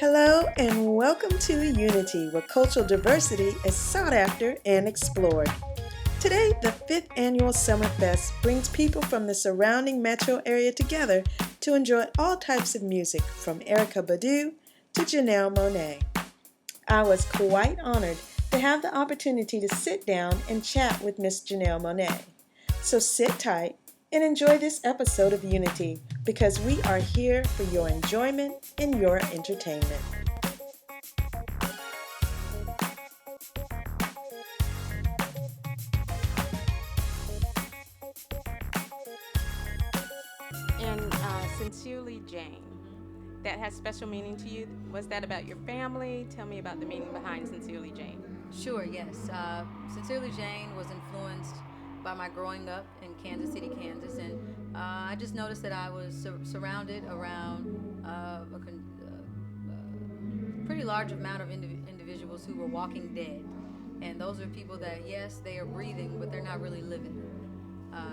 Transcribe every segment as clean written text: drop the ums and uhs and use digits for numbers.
Hello and welcome to Unity, where cultural diversity is sought after and explored. Today, the 5th Annual Summer Fest brings people from the surrounding metro area together to enjoy all types of music, from Erykah Badu to Janelle Monáe. I was quite honored to have the opportunity to sit down and chat with Miss Janelle Monáe. So sit tight and enjoy this episode of Unity, because we are here for your enjoyment and your entertainment. And Sincerely Jane, that has special meaning to you. Was that about your family? Tell me about the meaning behind Sincerely Jane. Sure, yes. Sincerely Jane was influenced by my growing up in Kansas City, Kansas, and I just noticed that I was surrounded around a pretty large amount of individuals who were walking dead. And those are people that, yes, they are breathing, but they're not really living,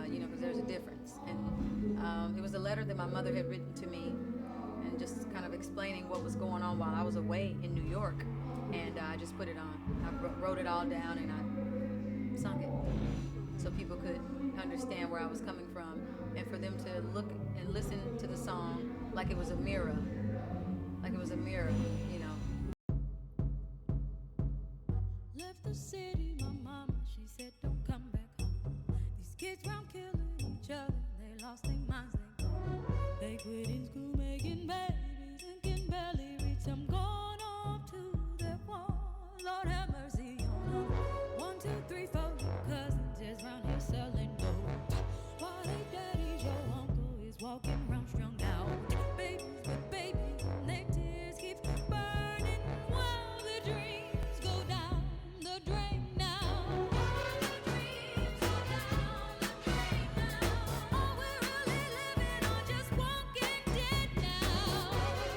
because there's a difference. And it was a letter that my mother had written to me, and just kind of explaining what was going on while I was away in New York. And I just put it on. I wrote it all down and I sung it, so people could understand where I was coming from, and for them to look and listen to the song like it was a mirror, Left the city, my mama, she said don't come back home. These kids round killing each other, they lost their minds, they gone. They quit in school making babies and can barely reach them, gone off to their war. Lord have mercy on them. 1, 2, 3, 4, your cousins just round here selling dope. While they daddies, your uncle is walking round strung out. Babies with babies and their tears keeps burning while the dreams go down the drain now. All the dreams go down the drain now. Oh, we're really living on just walking dead now.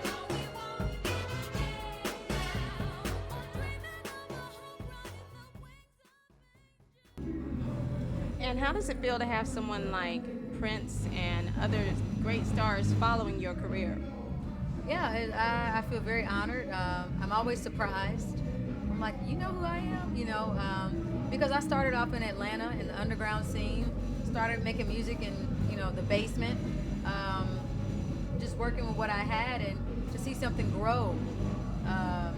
Oh, we walking dead now. Oh, dreaming of a hope riding the wings of. And how does it feel to have someone like Prince and other great stars following your career? Yeah, I feel very honored. I'm always surprised. I'm like, you know who I am? Because I started off in Atlanta in the underground scene, started making music in, the basement, just working with what I had, and to see something grow, an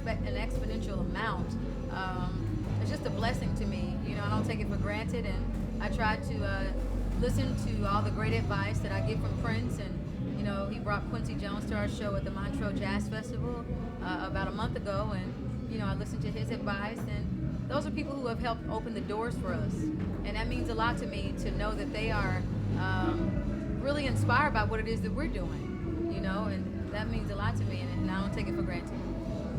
exponential amount. It's just a blessing to me. I don't take it for granted, and I try to listen to all the great advice that I get from Prince. And he brought Quincy Jones to our show at the Montreux Jazz Festival about a month ago, and I listened to his advice, and those are people who have helped open the doors for us, and that means a lot to me, to know that they are really inspired by what it is that we're doing, and that means a lot to me, and I don't take it for granted.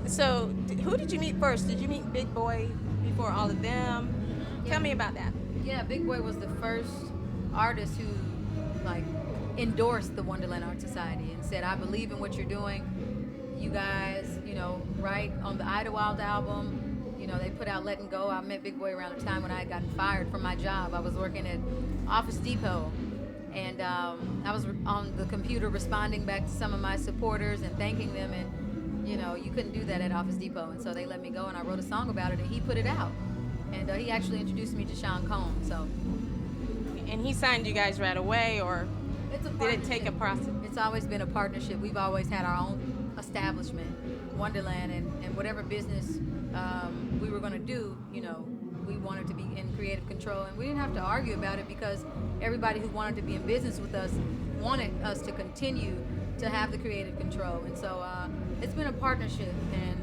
So who did you meet first? Did you meet Big Boy before all of them? Yeah. Tell me about that. Yeah, Big Boy was the first artist who endorsed the Wonderland Art Society and said, I believe in what you're doing. You guys, right on the Idlewild album, they put out Letting Go. I met Big Boy around the time when I had gotten fired from my job. I was working at Office Depot, and I was on the computer responding back to some of my supporters and thanking them, and you couldn't do that at Office Depot, and so they let me go, and I wrote a song about it, and he put it out, and he actually introduced me to Sean Combs. So, And he signed you guys right away, or did it take a process? It's always been a partnership. We've always had our own establishment, Wonderland, and whatever business we were going to do, we wanted to be in creative control, and we didn't have to argue about it, because everybody who wanted to be in business with us wanted us to continue to have the creative control. And so it's been a partnership, and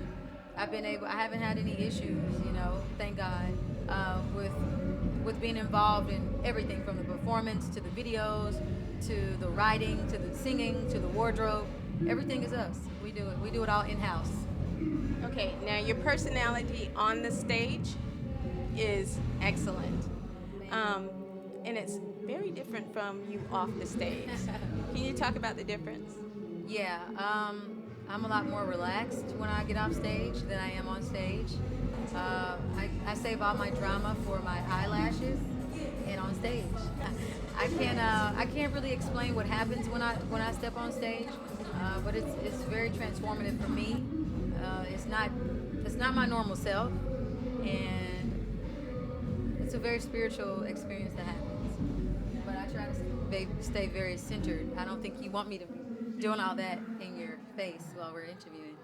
I haven't had any issues, thank God, with being involved in everything from the performance to the videos to the writing to the singing to the wardrobe. Everything is us. We do it all in-house. Okay, now your personality on the stage is excellent, and it's very different from you off the stage. Can you talk about the difference? Yeah, I'm a lot more relaxed when I get off stage than I am on stage. I save all my drama for my eyelashes and on stage. I can't really explain what happens when I step on stage. but it's very transformative for me. It's not my normal self, and it's a very spiritual experience that happens. But I try to stay very centered. I don't think you want me to be doing all that in your face while we're interviewing.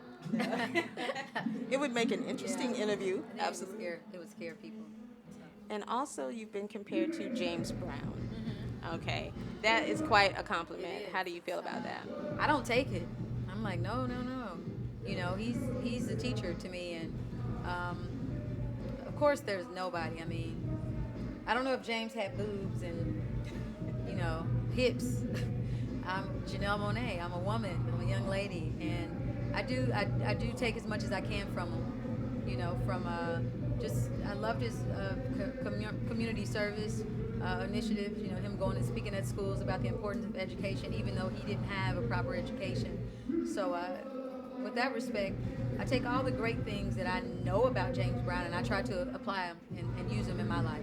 It would make an interesting interview. I think Absolutely. it would scare people. So. And also, you've been compared to James Brown. Okay, that is quite a compliment. How do you feel about that? I don't take it. I'm like, no, no, no. You know, he's a teacher to me, and of course, there's nobody. I mean, I don't know if James had boobs and hips. I'm Janelle Monáe. I'm a woman. I'm a young lady, and I do take as much as I can from him. I loved his community service initiative. Him going and speaking at schools about the importance of education, even though he didn't have a proper education. So, with that respect, I take all the great things that I know about James Brown and I try to apply them and use them in my life.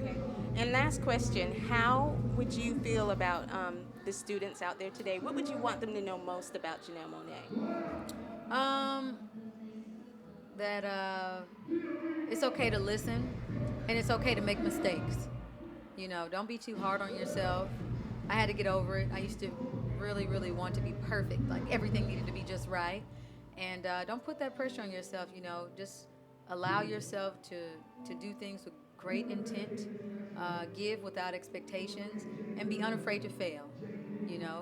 Okay. And last question: how would you feel about the students out there today? What would you want them to know most about Janelle Monáe? That it's okay to listen, and it's okay to make mistakes. Don't be too hard on yourself. I had to get over it. I used to really, really want to be perfect. Like everything needed to be just right. And don't put that pressure on yourself. Just allow yourself to do things with great intent, give without expectations, and be unafraid to fail.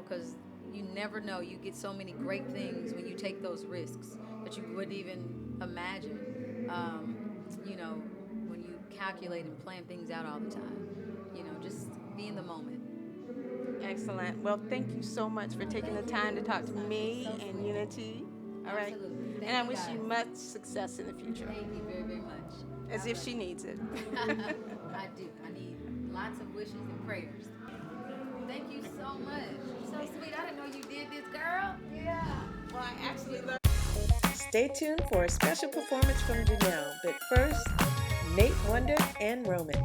Because you never know. You get so many great things when you take those risks that you wouldn't even imagine. When you calculate and plan things out all the time. Just be in the moment. Excellent. Well, thank you so much for taking the time to talk to me and Unity. All right. Absolutely. And I wish you much success in the future. Thank you very, very much. As if she needs it. I do. I need lots of wishes and prayers. Thank you so much. You're so sweet. I didn't know you did this, girl. Yeah. Well, I actually love. Stay tuned for a special performance from Janelle, but first, Nate Wonder and Roman.